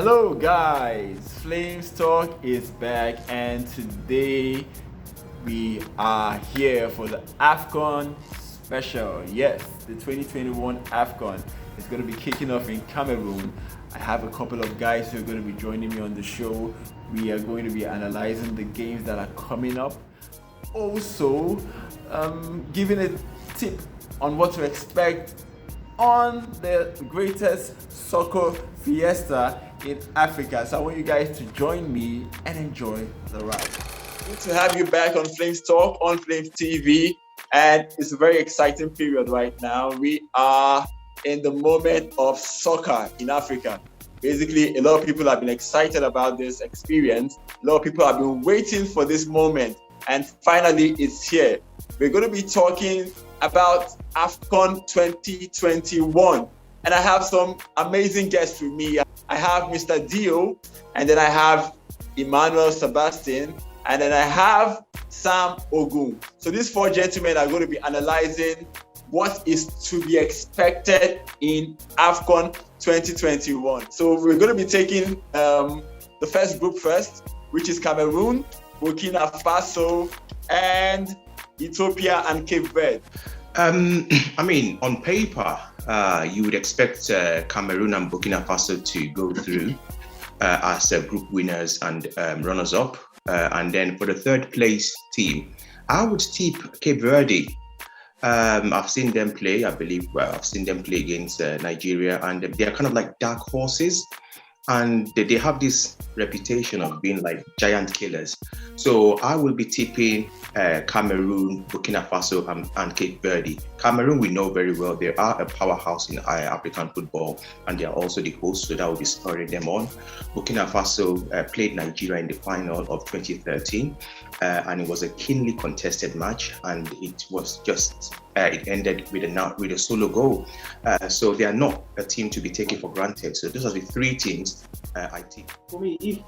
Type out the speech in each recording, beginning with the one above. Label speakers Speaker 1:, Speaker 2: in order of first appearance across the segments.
Speaker 1: Hello guys, Flames Talk is back and today we are here for the Afcon special. Yes, the 2021 Afcon is going to be kicking off in Cameroon. I have a couple of guys who are going to be joining me on the show. We are going to be analyzing the games that are coming up. Also, giving a tip on what to expect on the greatest soccer fiesta in Africa. So I want you guys to join me and enjoy the ride. Good to have you back on Flames Talk on Flames TV, and it's a very exciting period right now. We are in the moment of soccer in Africa. Basically, a lot of people have been excited about this experience. A lot of people have been waiting for this moment, and finally it's here. We're going to be talking about Afcon 2021. And I have some amazing guests with me. I have Mr. Dio, and then I have Emmanuel Sebastian, and then I have Sam Ogun. So these four gentlemen are going to be analyzing what is to be expected in Afcon 2021. So we're going to be taking the first group first, which is Cameroon, Burkina Faso, and Ethiopia and Cape Verde.
Speaker 2: On paper, you would expect Cameroon and Burkina Faso to go through as group winners and runners-up. And then for the third place team, I would tip Cape Verde. I've seen them play, I've seen them play against Nigeria, and they're kind of like dark horses. And they have this reputation of being like giant killers. So I will be tipping Cameroon, Burkina Faso, and Cape Verde. Cameroon, we know very well, they are a powerhouse in African football, and they are also the hosts, so that will be spurring them on. Burkina Faso played Nigeria in the final of 2013, and it was a keenly contested match, and it was just it ended with a solo goal. So they are not a team to be taken for granted. So those are the three teams I think.
Speaker 3: For me, if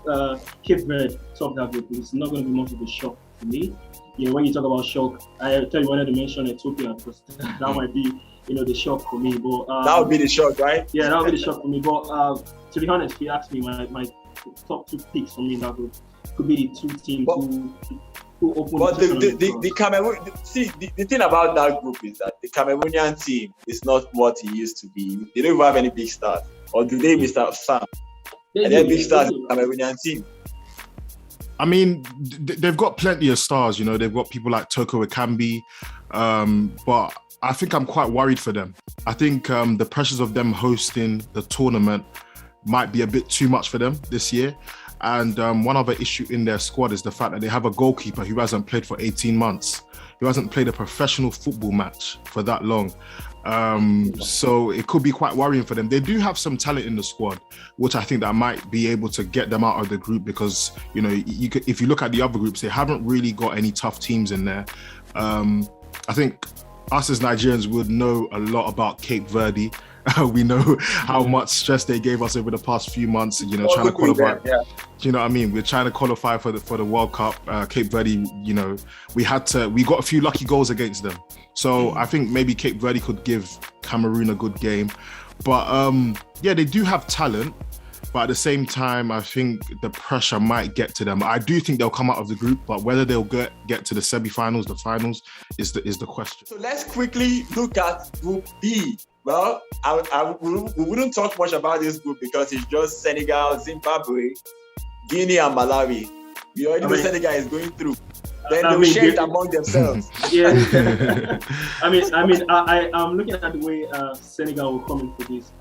Speaker 3: Cape Verde top that group, it's not going to be much of a shock for me. You know, when you talk about shock, I tell you, wanted to mention Ethiopia because that might be, the shock for me. But
Speaker 1: that would be the shock, right?
Speaker 3: Yeah, that would be the shock for me. But to be honest, if you ask me, my top two picks for me in that group could be the two teams who open.
Speaker 1: But the Cameroon, the thing about that group is that the Cameroonian team is not what it used to be. They don't even have any big stars. Or do they, Mr. Sam? And they're big stars in the Cameroonian team.
Speaker 4: I mean, they've got plenty of stars, they've got people like Toko Ekambi, but I think I'm quite worried for them. I think the pressures of them hosting the tournament might be a bit too much for them this year. And one other issue in their squad is the fact that they have a goalkeeper who hasn't played for 18 months, who hasn't played a professional football match for that long. So it could be quite worrying for them. They do have some talent in the squad, which I think that might be able to get them out of the group because, if you look at the other groups, they haven't really got any tough teams in there. I think us as Nigerians would know a lot about Cape Verde. We know how much stress they gave us over the past few months, trying to qualify.
Speaker 1: Yeah.
Speaker 4: Do you know what I mean? We're trying to qualify for the World Cup. Cape Verde, we got a few lucky goals against them. So I think maybe Cape Verde could give Cameroon a good game. But they do have talent. But at the same time, I think the pressure might get to them. I do think they'll come out of the group, but whether they'll get to the semi-finals, the finals, is the question.
Speaker 1: So let's quickly look at Group B. Well, we wouldn't talk much about this group because it's just Senegal, Zimbabwe, Guinea, and Malawi. We already know Senegal is going through. Then they will share it among themselves.
Speaker 3: Yeah. I'm looking at the way Senegal will come in for this.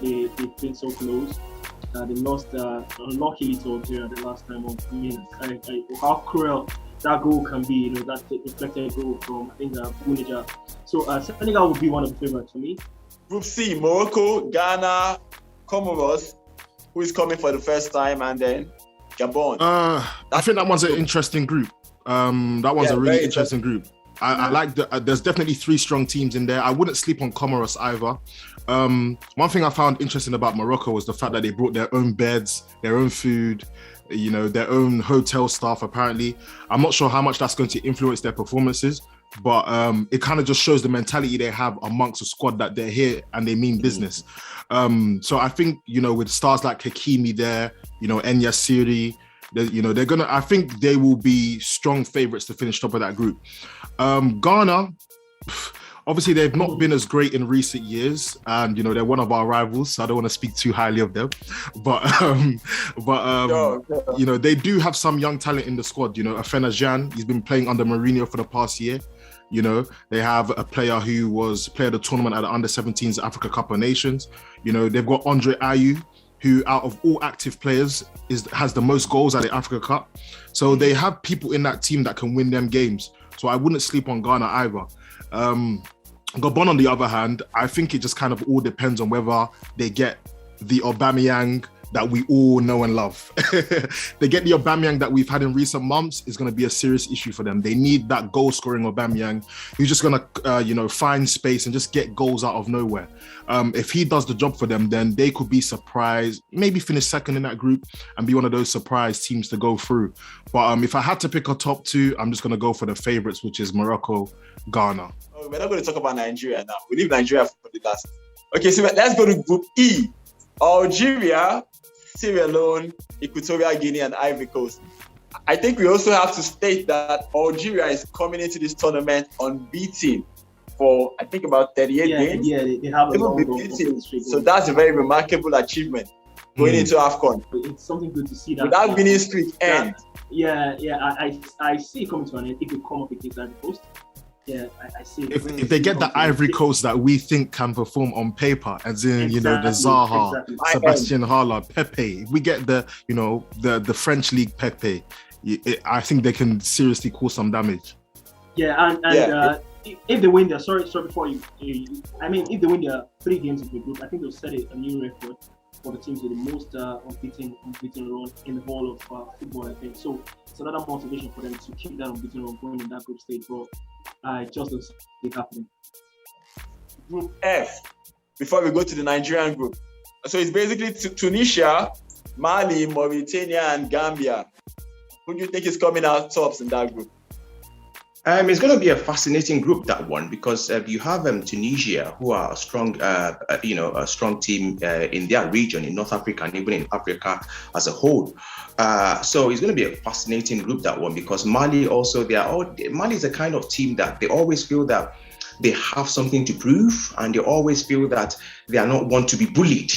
Speaker 3: They've been so close. They lost unluckily to Algeria the last time. How cruel that goal can be, that reflected goal from, I think, Bunija. So Senegal would be one of the favorites for me.
Speaker 1: Group C, Morocco, Ghana, Comoros, who is coming for the first time, and then Gabon.
Speaker 4: I think that one's an interesting group. That one's a really interesting group. I like there's definitely three strong teams in there. I wouldn't sleep on Comoros either. One thing I found interesting about Morocco was the fact that they brought their own beds, their own food, their own hotel staff apparently. I'm not sure how much that's going to influence their performances, but it kind of just shows the mentality they have amongst the squad that they're here and they mean business. So I think, with stars like Hakimi there, Enya Siri, they're gonna. I think they will be strong favourites to finish top of that group. Ghana, obviously they've not been as great in recent years, and they're one of our rivals, so I don't want to speak too highly of them. But they do have some young talent in the squad. Afena Jean, he's been playing under Mourinho for the past year. They have a player who was player of the tournament at the under-17s Africa Cup of Nations. They've got Andre Ayew, who out of all active players has the most goals at the Africa Cup. So they have people in that team that can win them games. So I wouldn't sleep on Ghana either. Gabon, on the other hand, I think it just kind of all depends on whether they get the Aubameyang that we all know and love. They get the Aubameyang that we've had in recent months, is going to be a serious issue for them. They need that goal-scoring Aubameyang who's just going to, find space and just get goals out of nowhere. If he does the job for them, then they could be surprised, maybe finish second in that group and be one of those surprise teams to go through. But if I had to pick a top two, I'm just going to go for the favourites, which is Morocco, Ghana.
Speaker 1: Oh, we're not going to talk about Nigeria now. We leave Nigeria for the last. Okay, so let's go to Group E. Algeria, Sierra Leone, Equatorial Guinea, and Ivory Coast. I think we also have to state that Algeria is coming into this tournament unbeaten for, I think, about 38 games.
Speaker 3: Yeah, they have a long streak.
Speaker 1: So that's a very remarkable achievement going into Afcon.
Speaker 3: It's something good to see that.
Speaker 1: Without winning streak end.
Speaker 3: I see it coming to an end. It could come up against Ivory Coast. Yeah, I see.
Speaker 4: If they get the Ivory Coast that we think can perform on paper, as in the Zaha, Sebastian Haller, Pepe. If we get the French league Pepe, I think they can seriously cause some damage.
Speaker 3: Yeah, and if they win their if they win their 3 games of the group, I think they'll set a new record for the teams with the most unbeaten run in the whole of football, I think. So it's another motivation for them to keep that unbeaten run going in that group stage. But it just doesn't see it happening.
Speaker 1: Group F, before we go to the Nigerian group. So it's basically Tunisia, Mali, Mauritania, and Gambia. Who do you think is coming out tops in that group?
Speaker 2: It's going to be a fascinating group, that one, because you have Tunisia, who are a strong team in their region, in North Africa, and even in Africa as a whole. So it's going to be a fascinating group, that one, because Mali also, Mali is a kind of team that they always feel that they have something to prove, and they always feel that they are not one to be bullied.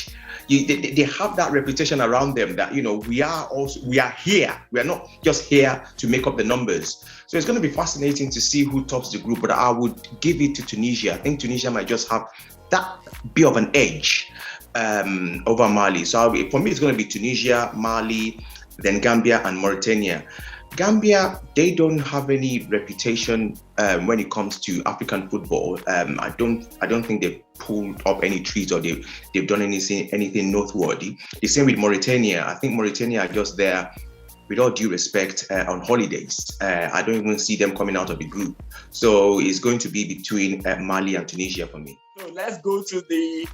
Speaker 2: They have that reputation around them that, we are here. We are not just here to make up the numbers. So it's going to be fascinating to see who tops the group, but I would give it to Tunisia. I think Tunisia might just have that bit of an edge over Mali. So for me, it's going to be Tunisia, Mali, then Gambia and Mauritania. Gambia, they don't have any reputation when it comes to African football. I don't think they've pulled up any trees or they've done anything noteworthy. The same with Mauritania. I think Mauritania are just there, with all due respect, on holidays. I don't even see them coming out of the group. So it's going to be between Mali and Tunisia for me.
Speaker 1: So let's go to the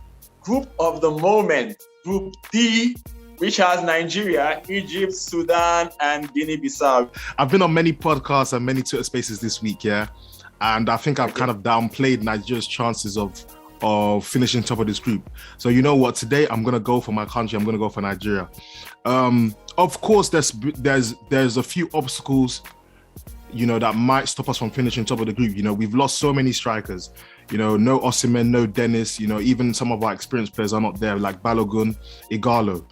Speaker 1: group of the moment, Group D, which has Nigeria, Egypt, Sudan, and Guinea-Bissau.
Speaker 4: I've been on many podcasts and many Twitter spaces this week, and I think I've kind of downplayed Nigeria's chances of finishing top of this group. So you know what? Today I'm gonna go for my country. I'm gonna go for Nigeria. Of course, there's a few obstacles, that might stop us from finishing top of the group. We've lost so many strikers. No Osimhen, no Dennis. Even some of our experienced players are not there, like Balogun, Igalo.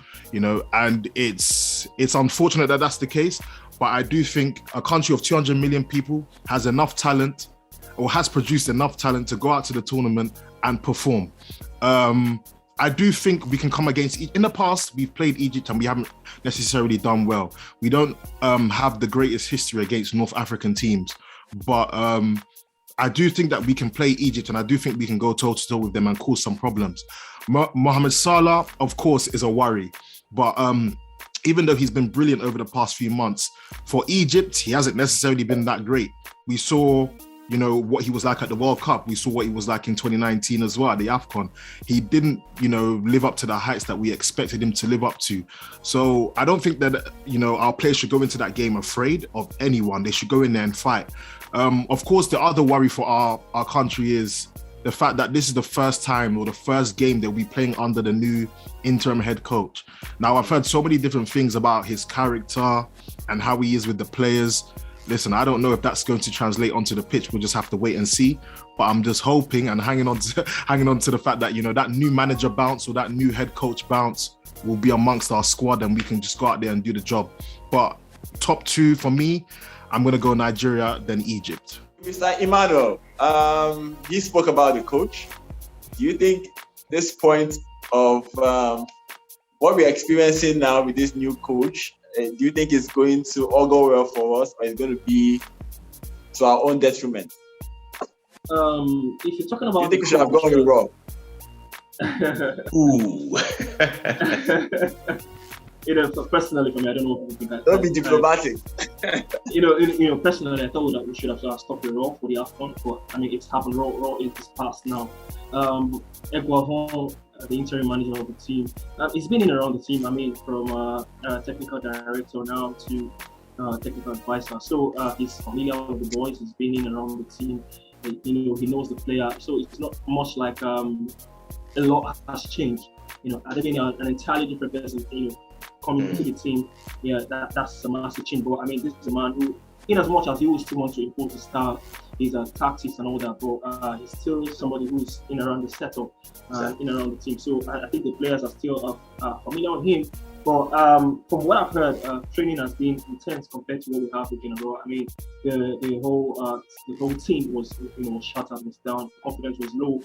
Speaker 4: And it's unfortunate that that's the case. But I do think a country of 200 million people has enough talent, or has produced enough talent to go out to the tournament and perform. I do think we can come against. In the past, we've played Egypt and we haven't necessarily done well. We don't have the greatest history against North African teams, but I do think that we can play Egypt, and I do think we can go toe-to-toe with them and cause some problems. Mohamed Salah, of course, is a worry, but even though he's been brilliant over the past few months, for Egypt, he hasn't necessarily been that great. We saw you know, what he was like at the World Cup. We saw what he was like in 2019 as well at the Afcon. He didn't, you know, live up to the heights that we expected him to live up to. So I don't think that, you know, our players should go into that game afraid of anyone. They should go in there and fight. Of course, the other worry for our country is the fact that this is the first time or the first game that we'll be playing under the new interim head coach. Now, I've heard so many different things about his character and how he is with the players. Listen, I don't know if that's going to translate onto the pitch. We'll just have to wait and see. But I'm just hoping and hanging on to the fact that, you know, that new manager bounce or that new head coach bounce will be amongst our squad and we can just go out there and do the job. But top two for me, I'm going to go Nigeria, then Egypt.
Speaker 1: Mr. Emmanuel, you spoke about the coach. Do you think this point of what we're experiencing now with this new coach, do you think it's going to all go well for us, or it's going to be to our own detriment?
Speaker 3: If you're talking about,
Speaker 1: you think we should have gone wrong?
Speaker 3: Ooh. You know, personally, for me, I don't know what you think.
Speaker 1: Don't be diplomatic.
Speaker 3: You know, personally, I thought that we should have stopped the Raw for the Afcon, but I mean, it's happened. Raw is past now. Eguavon, the interim manager of the team, he's been in around the team. I mean, from technical director now to technical advisor. So he's familiar with the boys. He's been in around the team. You know, he knows the player. So it's not much like a lot has changed. You know, I think an entirely different person. You know, coming to the team, yeah, that's a massive change. But I mean, this is a man who, in as much as he was too much to impose his style, his tactics and all that, but he's still somebody who's in around the setup, in around the team. So I think the players are still familiar with him. But from what I've heard, training has been intense compared to what we have again. I mean, the whole team was, you know, shut up, was down, confidence was low,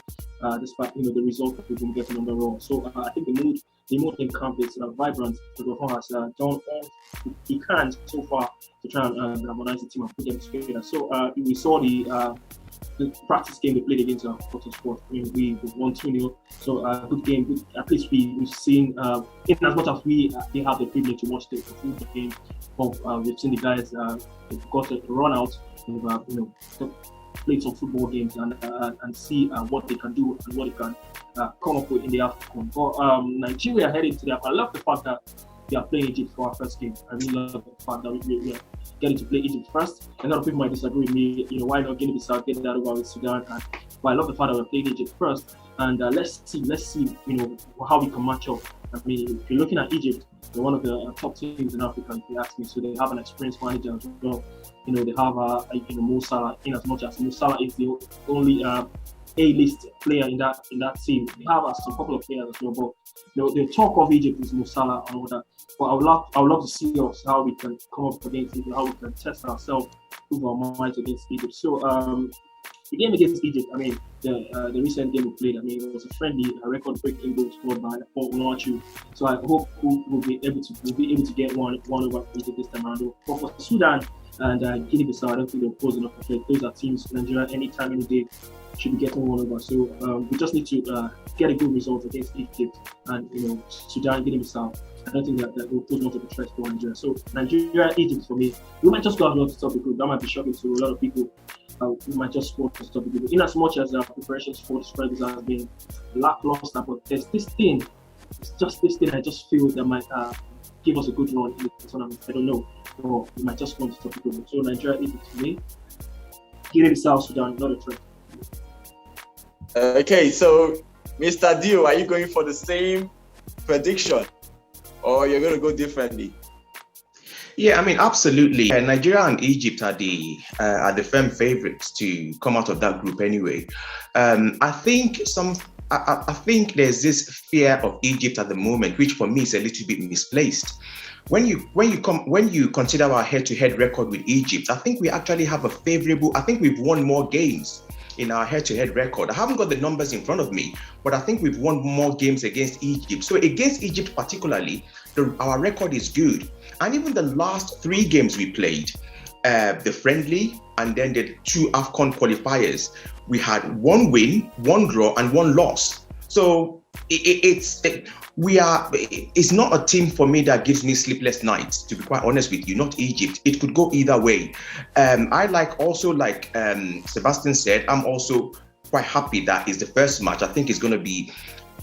Speaker 3: despite, you know, the result that we've been getting on the road. So I think the mood in camp is vibrant. Eguavon has done all he can so far to try and harmonize the team and put them together. So we saw the practice game they played against Porto Sport. I mean, we won 2-0. So good game. Good, at least we've seen, in as much as we have the privilege to watch the full game, we've seen the guys got a run out, you know, played some football games and see what they can do and what they can come up with in the Afcon. But Nigeria heading to that. I love the fact that they are playing Egypt for our first game. I really love the fact that we are getting to play Egypt first. A lot of people might disagree with me. You know, why not Guinea-Bissau, get that over with Sudan? But I love the fact that we're playing Egypt first. And let's see, you know, how we can match up. I mean, if you're looking at Egypt, they're one of the top teams in Africa, if you ask me. So they have an experienced manager as well. You know, they have you know, Mo Salah, in as much as Mo Salah is the only A-list player in that team. They have a couple of players as well, but you know, the talk of Egypt is Mo Salah and all that. But I would love to see us how we can come up against Egypt, how we can test ourselves, prove our minds against Egypt. So the game against Egypt, I mean, the recent game we played, I mean, it was a friendly, record-breaking goal scored by Paul Onuachu. So I hope we'll be able to get one over Egypt this time around. But for Sudan and Guinea-Bissau, I don't think they'll pose enough of it. Those are teams, Nigeria, anytime, any day, should be getting one over. So we just need to get a good result against Egypt and, you know, Sudan, Guinea-Bissau. I don't think that will pose much of a threat for Nigeria. So Nigeria, Egypt for me, we might just go out to stop the group. That might be shocking to a lot of people. We might just score to stop the group. In as much as our preparations for the spreads have been lackluster, but there's this thing. It's just this thing I just feel that might give us a good run in the tournament. I don't know. Or we might just want to stop the group. So Nigeria, Egypt for me. Guinea-Bissau, Sudan, not a threat.
Speaker 1: Okay, so Mr. Dio, are you going for the same prediction, or you're going to go differently?
Speaker 2: Yeah, I mean, absolutely. Nigeria and Egypt are the firm favorites to come out of that group anyway. I think there's this fear of Egypt at the moment, which for me is a little bit misplaced. When you consider our head-to-head record with Egypt, I think we actually have a favorable. I think we've won more games in our head-to-head record. I haven't got the numbers in front of me, but I think we've won more games against Egypt. So against Egypt particularly, our record is good. And even the last 3 games we played, the friendly and then the 2 Afcon qualifiers, we had 1 win, 1 draw, and 1 loss. So it's not a team for me that gives me sleepless nights, to be quite honest with you. Not Egypt. It could go either way. I like Sebastian said, I'm also quite happy that it's the first match. I think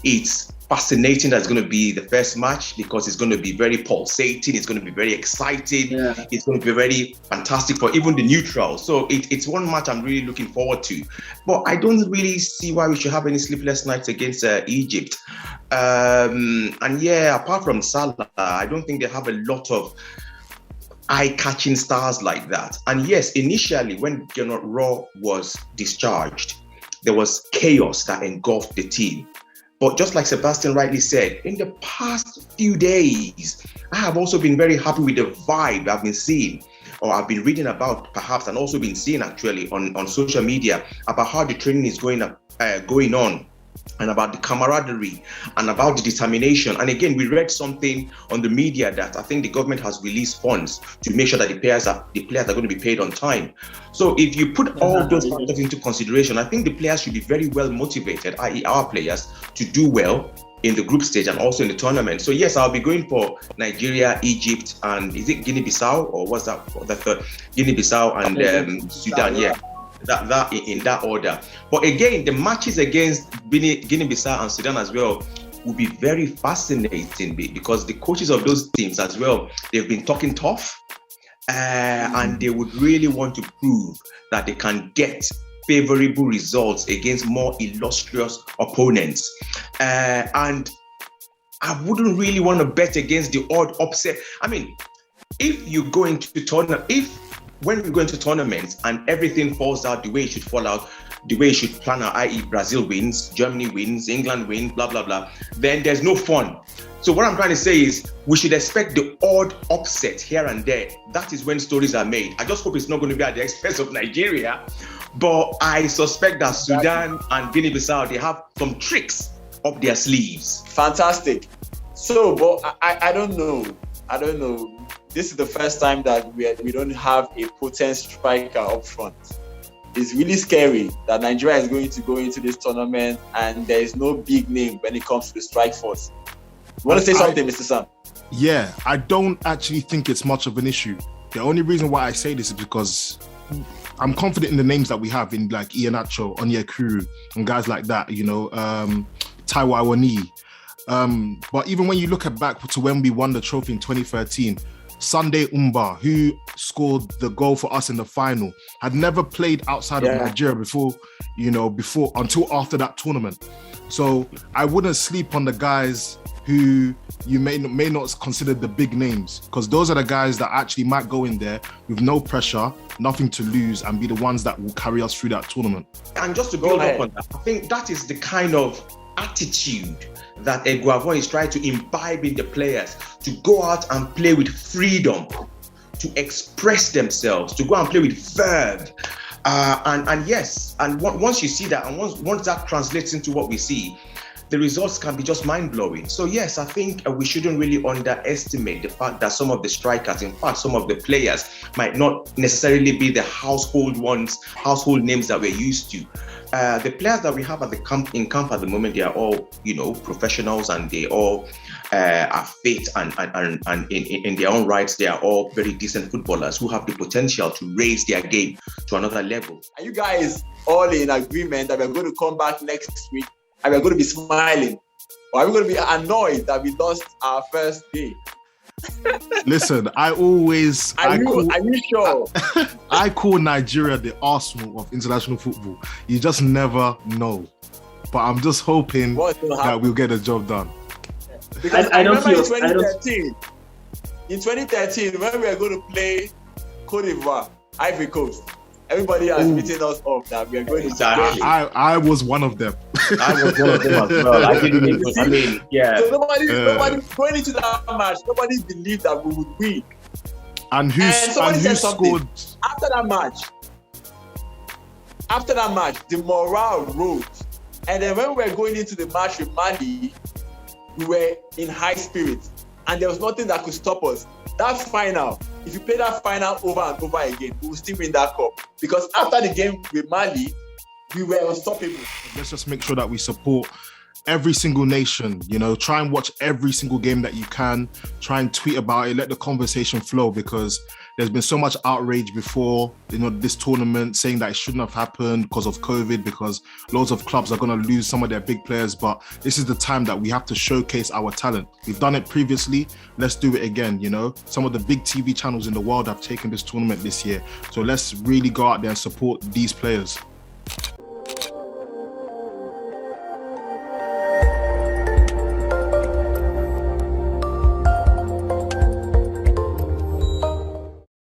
Speaker 2: it's fascinating that it's going to be the first match, because it's going to be very pulsating, it's going to be very exciting, it's going to be very fantastic for even the neutrals. So it's one match I'm really looking forward to. But I don't really see why we should have any sleepless nights against Egypt. Apart from Salah, I don't think they have a lot of eye-catching stars like that. And yes, initially when Gernot Rohr was discharged, there was chaos that engulfed the team. But just like Sebastian rightly said, in the past few days, I have also been very happy with the vibe I've been seeing, or I've been reading about perhaps, and also been seeing actually on social media about how the training is going on, and about the camaraderie and about the determination. And again, we read something on the media that I think the government has released funds to make sure that the players are going to be paid on time. So if you put all those factors into consideration, I think the players should be very well motivated, i.e. our players, to do well in the group stage and also in the tournament. So yes, I'll be going for Nigeria, Egypt, and is it Guinea-Bissau, or what's that? The third? Guinea-Bissau and Sudan, yeah. That in that order. But again, the matches against Guinea-Bissau and Sudan as well will be very fascinating, because the coaches of those teams as well, they've been talking tough, and they would really want to prove that they can get favorable results against more illustrious opponents. And I wouldn't really want to bet against the odd upset. I mean, if you go into tournament, when we go into tournaments and everything falls out the way it should fall out, the way it should plan out, i.e. Brazil wins, Germany wins, England wins, blah, blah, blah, then there's no fun. So what I'm trying to say is we should expect the odd upset here and there. That is when stories are made. I just hope it's not going to be at the expense of Nigeria, but I suspect that Sudan and Guinea-Bissau, they have some tricks up their sleeves.
Speaker 1: Fantastic. So, but I don't know. This is the first time that we don't have a potent striker up front. It's really scary that Nigeria is going to go into this tournament and there is no big name when it comes to the strike force. You want to say something, Mr. Sam?
Speaker 4: Yeah, I don't actually think it's much of an issue. The only reason why I say this is because I'm confident in the names that we have in like Iheanacho, Onyekuru, and guys like that, Taiwo Awoniyi. But even when you look back to when we won the trophy in 2013, Sunday Umba, who scored the goal for us in the final, had never played outside of Nigeria before until after that tournament. So I wouldn't sleep on the guys who you may not consider the big names, because those are the guys that actually might go in there with no pressure, nothing to lose, and be the ones that will carry us through that tournament.
Speaker 2: And just to build up on that, I think that is the kind of attitude that Eguavoen is trying to imbibe in the players, to go out and play with freedom, to express themselves, to go and play with verve. And once you see that, and once that translates into what we see, the results can be just mind-blowing. So yes, I think we shouldn't really underestimate the fact that some of the strikers, in fact, some of the players might not necessarily be the household names that we're used to. The players that we have in camp at the moment, they are all, professionals, and they all are fit and in their own rights, they are all very decent footballers who have the potential to raise their game to another level.
Speaker 1: Are you guys all in agreement that we're going to come back next week and we're going to be smiling? Or are we going to be annoyed that we lost our first day?
Speaker 4: Listen, are you
Speaker 1: sure?
Speaker 4: I call Nigeria the Arsenal of international football. You just never know. But I'm just hoping that we'll get the job done.
Speaker 1: Because I remember in 2013, when we were going to play Cote d'Ivoire, Ivory Coast, everybody has written us off that we are going to.
Speaker 4: I was one of them.
Speaker 2: I was one of them as well. Yeah.
Speaker 1: So nobody going into that match, nobody believed that we would win.
Speaker 4: And who scored
Speaker 1: after that match? The morale rose, and then when we were going into the match with Mali, we were in high spirits, and there was nothing that could stop us. That final, if you play that final over and over again, we will still win that cup. Because after the game with Mali, we were unstoppable.
Speaker 4: Let's just make sure that we support every single nation, you know, try and watch every single game that you can, try and tweet about it, let the conversation flow, because there's been so much outrage before, you know, this tournament, saying that it shouldn't have happened because of COVID, because loads of clubs are going to lose some of their big players. But this is the time that we have to showcase our talent. We've done it previously. Let's do it again, you know. Some of the big TV channels in the world have taken this tournament this year. So let's really go out there and support these players.